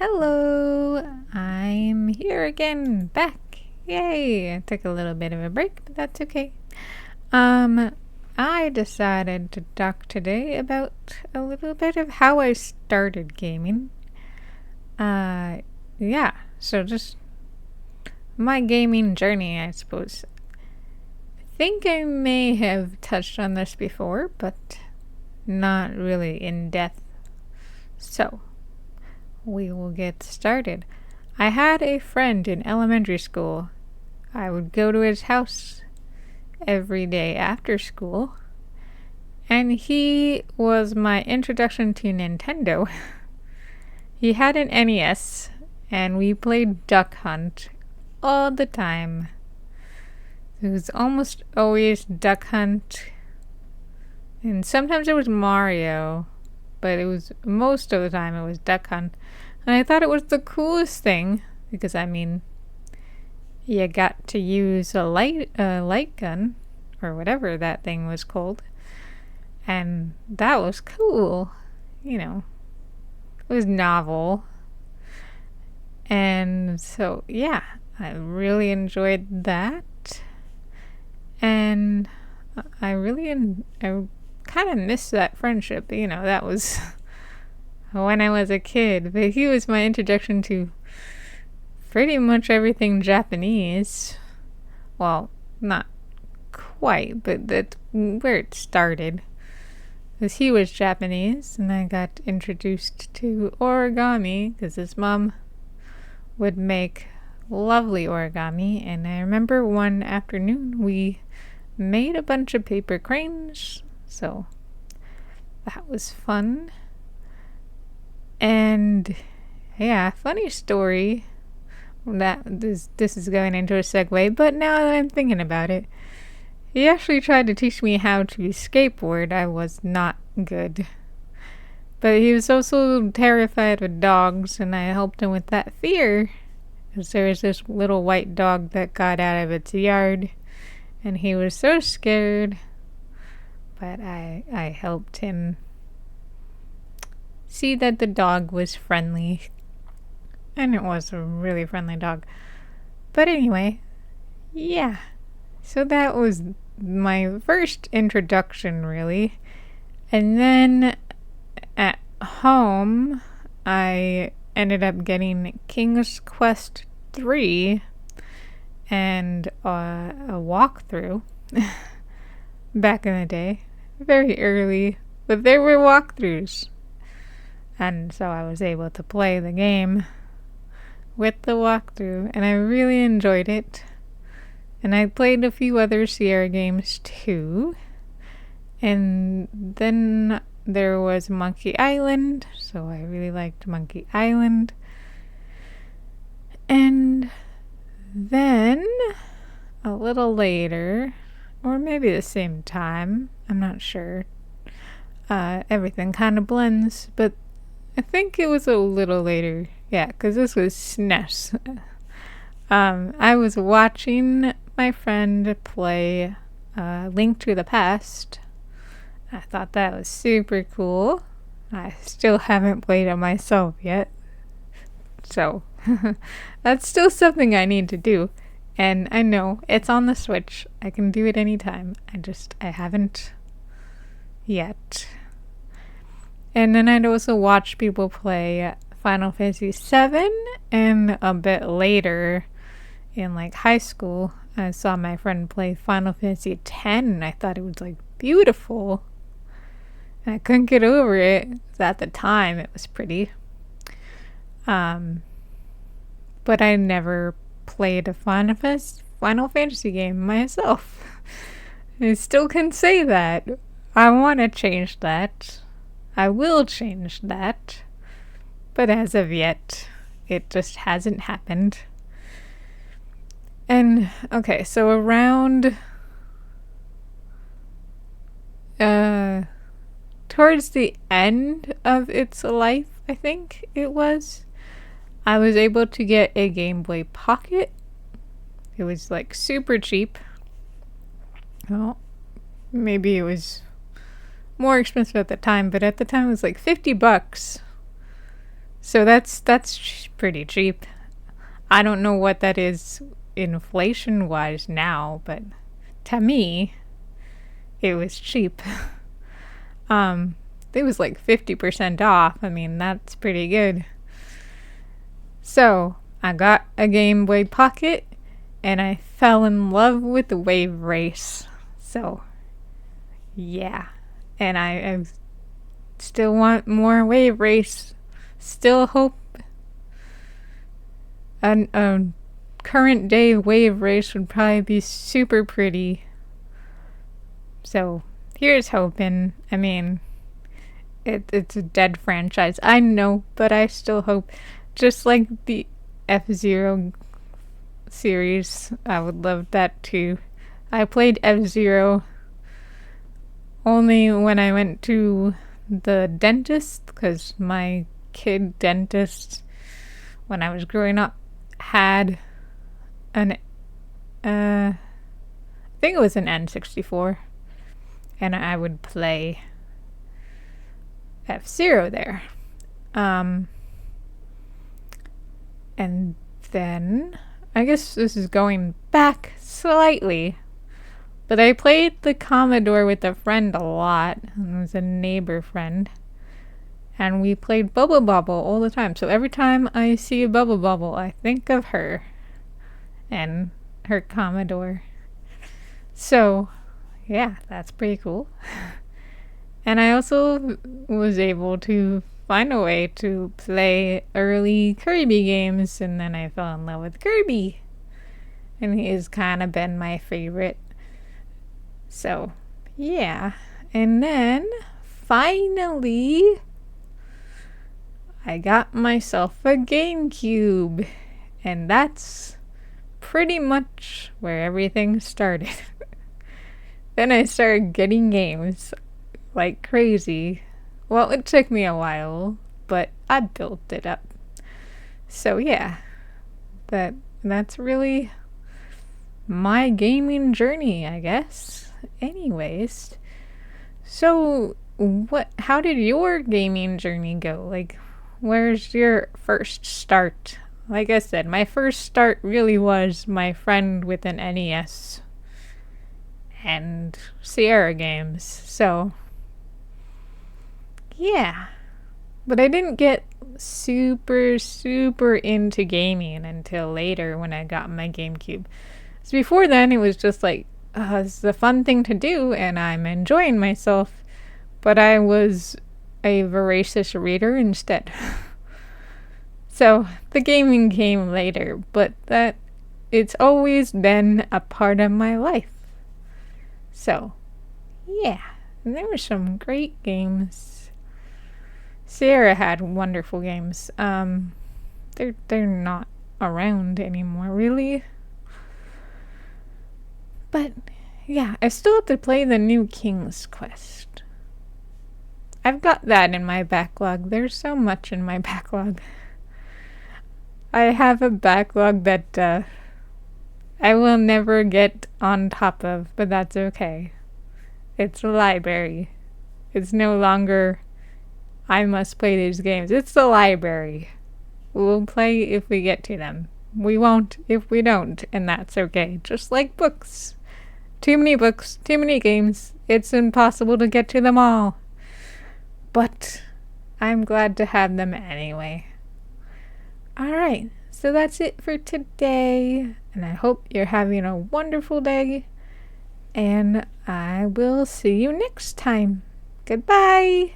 Hello, I'm here again, back. Yay! I took a little bit of a break, but that's okay. I decided to talk today about a little bit of how I started gaming. Yeah, so just my gaming journey, I suppose. I think I may have touched on this before, but not really in depth. So, we will get started. I had a friend in elementary school. I would go to his house every day after school, and he was my introduction to Nintendo. He had an NES, and we played Duck Hunt all the time. It was almost always Duck Hunt, and sometimes it was Mario, but it was most of the time it was Duck Hunt. And I thought it was the coolest thing because, I mean, you got to use a light gun or whatever that thing was called, and that was cool. You know, it was novel, and so yeah, I really enjoyed that, and I kind of miss that friendship. You know, that was when I was a kid, but he was my introduction to pretty much everything Japanese. Well, not quite, but that's where it started. Because he was Japanese, and I got introduced to origami because his mom would make lovely origami. And I remember one afternoon we made a bunch of paper cranes, so that was fun. And yeah, funny story. That this is going into a segue, but now that I'm thinking about it, he actually tried to teach me how to skateboard. I was not good. But he was also terrified of dogs, and I helped him with that fear. Because there was this little white dog that got out of its yard, and he was so scared. But I helped him see that the dog was friendly. And it was a really friendly dog. But anyway, yeah. So that was my first introduction, really. And then at home, I ended up getting King's Quest 3 and a walkthrough back in the day. Very early, but there were walkthroughs. And so I was able to play the game with the walkthrough, and I really enjoyed it. And I played a few other Sierra games too. And then there was Monkey Island, so I really liked Monkey Island. And then a little later, or maybe the same time, I'm not sure. Everything kind of blends, but I think it was a little later. Yeah, because this was SNES. I was watching my friend play Link to the Past. I thought that was super cool. I still haven't played it myself yet. So, that's still something I need to do. And I know it's on the Switch. I can do it anytime. I haven't yet. And then I'd also watch people play Final Fantasy VII, and a bit later in like high school, I saw my friend play Final Fantasy X, and I thought it was like beautiful. And I couldn't get over it. At the time, it was pretty. But I never played a Final Fantasy game myself. I still can say that. I want to change that. I will change that. But as of yet, it just hasn't happened. And, okay, so around towards the end of its life, I think it was, I was able to get a Game Boy Pocket. It was like super cheap. Well, maybe it was more expensive at the time, but at the time it was like $50. So that's pretty cheap. I don't know what that is inflation wise now, but to me, it was cheap. um, it was like 50% off. I mean, that's pretty good. So I got a Game Boy Pocket and I fell in love with the Wave Race. So, yeah. And I still want more Wave Race. Still hope a current day Wave Race would probably be super pretty. So, here's hoping. I mean, it's a dead franchise. I know, but I still hope. Just like the F-Zero series, I would love that too. I played F-Zero only when I went to the dentist, because my kid dentist, when I was growing up, had an, I think it was an N64, and I would play F-Zero there. And then, I guess this is going back slightly, but I played the Commodore with a friend a lot. It was a neighbor friend. And we played Bubble Bobble all the time. So every time I see a Bubble Bobble, I think of her and her Commodore. So, yeah, that's pretty cool. And I also was able to find a way to play early Kirby games, and then I fell in love with Kirby. And he has kind of been my favorite. So, yeah. And then, finally, I got myself a GameCube. And that's pretty much where everything started. Then I started getting games like crazy. Well, it took me a while, but I built it up. So yeah, that's really my gaming journey, I guess. Anyways, so how did your gaming journey go? Like, where's your first start? Like I said, my first start really was my friend with an NES and Sierra games. So yeah. But I didn't get super into gaming until later when I got my GameCube. So before then, it was just like, it's a fun thing to do and I'm enjoying myself. But I was a voracious reader instead. So the gaming came later, but it's always been a part of my life. So, yeah. And there were some great games. Sierra had wonderful games. They're not around anymore, really. But yeah, I still have to play the new King's Quest. I've got that in my backlog. There's so much in my backlog. I have a backlog that I will never get on top of, but that's okay. It's a library. It's no longer I must play these games. It's the library. We'll play if we get to them. We won't if we don't, and that's okay. Just like books. Too many books, too many games. It's impossible to get to them all. But I'm glad to have them anyway. Alright, so that's it for today. And I hope you're having a wonderful day. And I will see you next time. Goodbye.